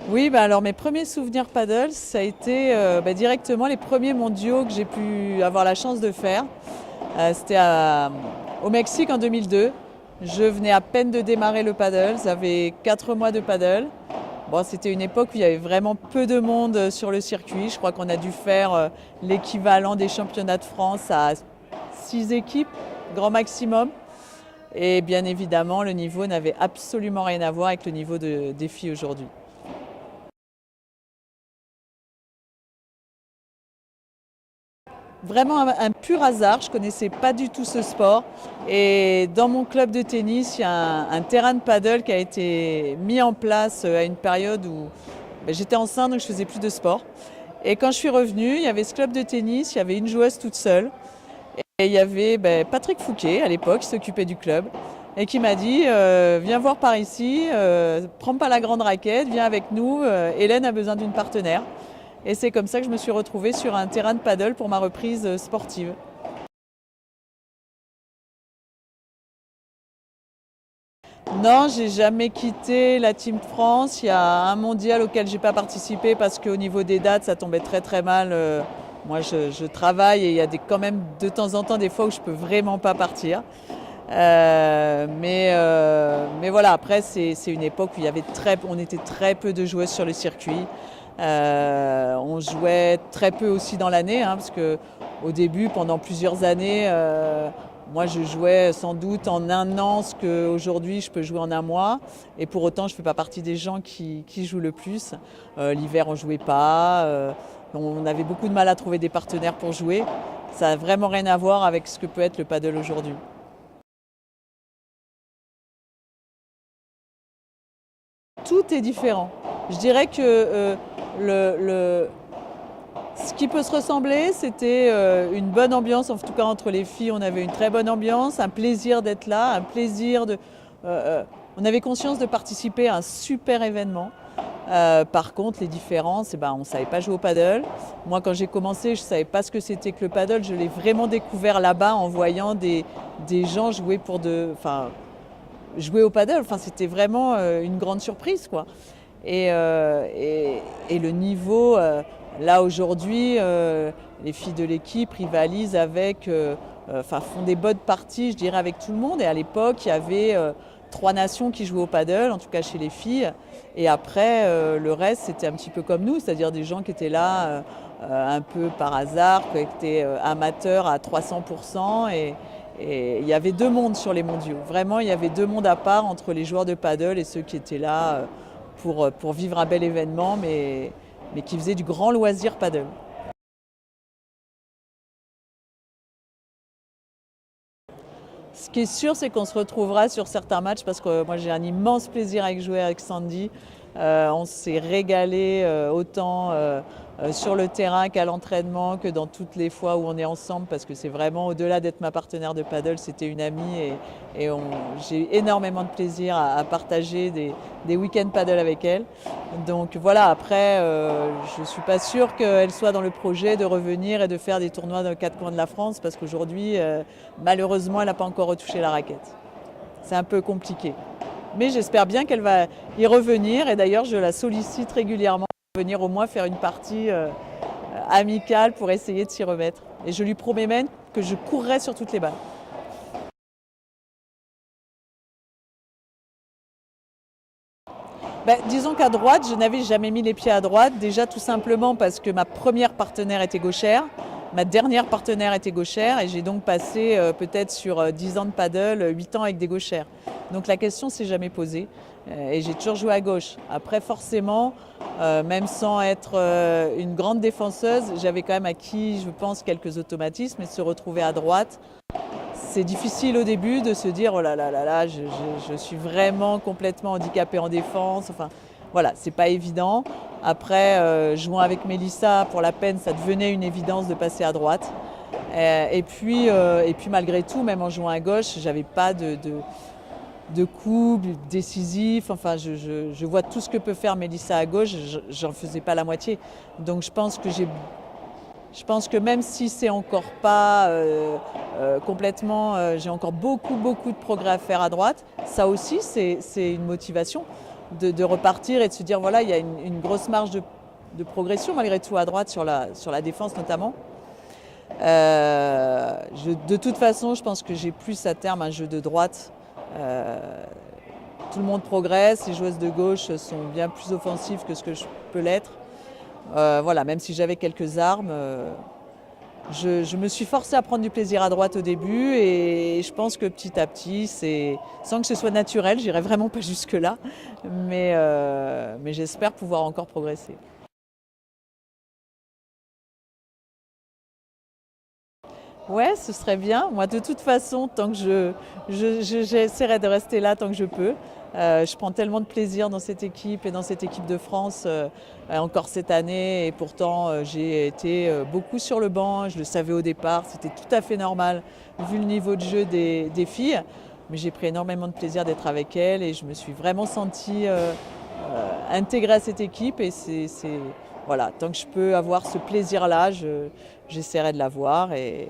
Oui, bah alors mes premiers souvenirs paddle, ça a été directement les premiers mondiaux que j'ai pu avoir la chance de faire. C'était au Mexique en 2002. Je venais à peine de démarrer le paddle, j'avais 4 mois de paddle. Bon, c'était une époque où il y avait vraiment peu de monde sur le circuit. Je crois qu'on a dû faire l'équivalent des championnats de France à 6 équipes, grand maximum. Et bien évidemment, le niveau n'avait absolument rien à voir avec le niveau des filles aujourd'hui. Vraiment un pur hasard, je ne connaissais pas du tout ce sport. Et dans mon club de tennis, il y a un terrain de paddle qui a été mis en place à une période où j'étais enceinte, donc je faisais plus de sport. Et quand je suis revenue, il y avait ce club de tennis, il y avait une joueuse toute seule. Et il y avait Patrick Fouquet, à l'époque, qui s'occupait du club, et qui m'a dit viens voir par ici, prends pas la grande raquette, viens avec nous, Hélène a besoin d'une partenaire. Et c'est comme ça que je me suis retrouvée sur un terrain de paddle pour ma reprise sportive. Non, j'ai jamais quitté la Team France. Il y a un mondial auquel j'ai pas participé parce qu'au niveau des dates, ça tombait très très mal. Moi, je travaille et il y a quand même de temps en temps des fois où je peux vraiment pas partir. Mais voilà, après, c'est une époque où on était très peu de joueuses sur le circuit. On jouait très peu aussi dans l'année, hein, parce que au début, pendant plusieurs années, moi je jouais sans doute en un an ce qu'aujourd'hui je peux jouer en un mois. Et pour autant, je ne fais pas partie des gens qui jouent le plus. L'hiver, on ne jouait pas. On avait beaucoup de mal à trouver des partenaires pour jouer. Ça n'a vraiment rien à voir avec ce que peut être le paddle aujourd'hui. Tout est différent. Je dirais que ce qui peut se ressembler, c'était une bonne ambiance, en tout cas entre les filles, on avait une très bonne ambiance, un plaisir d'être là, un plaisir de... on avait conscience de participer à un super événement. Par contre, les différences, on ne savait pas jouer au paddle. Moi, quand j'ai commencé, je ne savais pas ce que c'était que le paddle. Je l'ai vraiment découvert là-bas en voyant des gens jouer jouer au paddle. Enfin, c'était vraiment une grande surprise, quoi. Et le niveau, là aujourd'hui, les filles de l'équipe rivalisent font des bonnes parties, je dirais, avec tout le monde. Et à l'époque, il y avait 3 nations qui jouaient au paddle, en tout cas chez les filles. Et après, le reste, c'était un petit peu comme nous, c'est-à-dire des gens qui étaient là un peu par hasard, qui étaient amateurs à 300%. Et il y avait deux mondes sur les mondiaux. Vraiment, il y avait deux mondes à part entre les joueurs de paddle et ceux qui étaient là pour vivre un bel événement, mais qui faisaient du grand loisir paddle. Ce qui est sûr, c'est qu'on se retrouvera sur certains matchs parce que moi j'ai un immense plaisir avec jouer avec Sandy. On s'est régalé autant sur le terrain qu'à l'entraînement, que dans toutes les fois où on est ensemble, parce que c'est vraiment au-delà d'être ma partenaire de paddle, c'était une amie et j'ai énormément de plaisir à partager des week-ends paddle avec elle. Donc voilà, après, je ne suis pas sûre qu'elle soit dans le projet de revenir et de faire des tournois dans les 4 coins de la France, parce qu'aujourd'hui, malheureusement, elle n'a pas encore retouché la raquette. C'est un peu compliqué. Mais j'espère bien qu'elle va y revenir, et d'ailleurs, je la sollicite régulièrement pour venir au moins faire une partie amicale pour essayer de s'y remettre. Et je lui promets même que je courrai sur toutes les balles. Disons qu'à droite, je n'avais jamais mis les pieds à droite, déjà tout simplement parce que ma première partenaire était gauchère, ma dernière partenaire était gauchère et j'ai donc passé peut-être sur 10 ans de paddle, 8 ans avec des gauchères. Donc la question s'est jamais posée et j'ai toujours joué à gauche. Après forcément, même sans être une grande défenseuse, j'avais quand même acquis, je pense, quelques automatismes et de se retrouver à droite. C'est difficile au début de se dire oh là là là là, je suis vraiment complètement handicapée en défense. Enfin, voilà, c'est pas évident. Après, jouant avec Mélissa, pour la peine, ça devenait une évidence de passer à droite. Et puis malgré tout, même en jouant à gauche, j'avais pas de coup décisif. Enfin, je vois tout ce que peut faire Mélissa à gauche, j'en faisais pas la moitié. Donc je pense que même si c'est encore pas complètement, j'ai encore beaucoup de progrès à faire à droite, ça aussi c'est une motivation. de repartir et de se dire voilà, il y a une grosse marge de progression malgré tout à droite sur la défense notamment. De toute façon, je pense que j'ai plus à terme un jeu de droite. Tout le monde progresse, les joueuses de gauche sont bien plus offensives que ce que je peux l'être. Voilà, même si j'avais quelques armes, je me suis forcée à prendre du plaisir à droite au début et je pense que petit à petit, sans que ce soit naturel, j'irai vraiment pas jusque-là, mais j'espère pouvoir encore progresser. Ouais, ce serait bien. Moi, de toute façon, tant que j'essaierai de rester là tant que je peux. Je prends tellement de plaisir dans cette équipe et dans cette équipe de France encore cette année. Et pourtant, j'ai été beaucoup sur le banc. Je le savais au départ. C'était tout à fait normal vu le niveau de jeu des filles. Mais j'ai pris énormément de plaisir d'être avec elles et je me suis vraiment sentie intégrée à cette équipe. Et voilà, tant que je peux avoir ce plaisir-là, j'essaierai de l'avoir et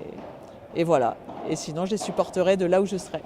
voilà. Et sinon, je les supporterai de là où je serai.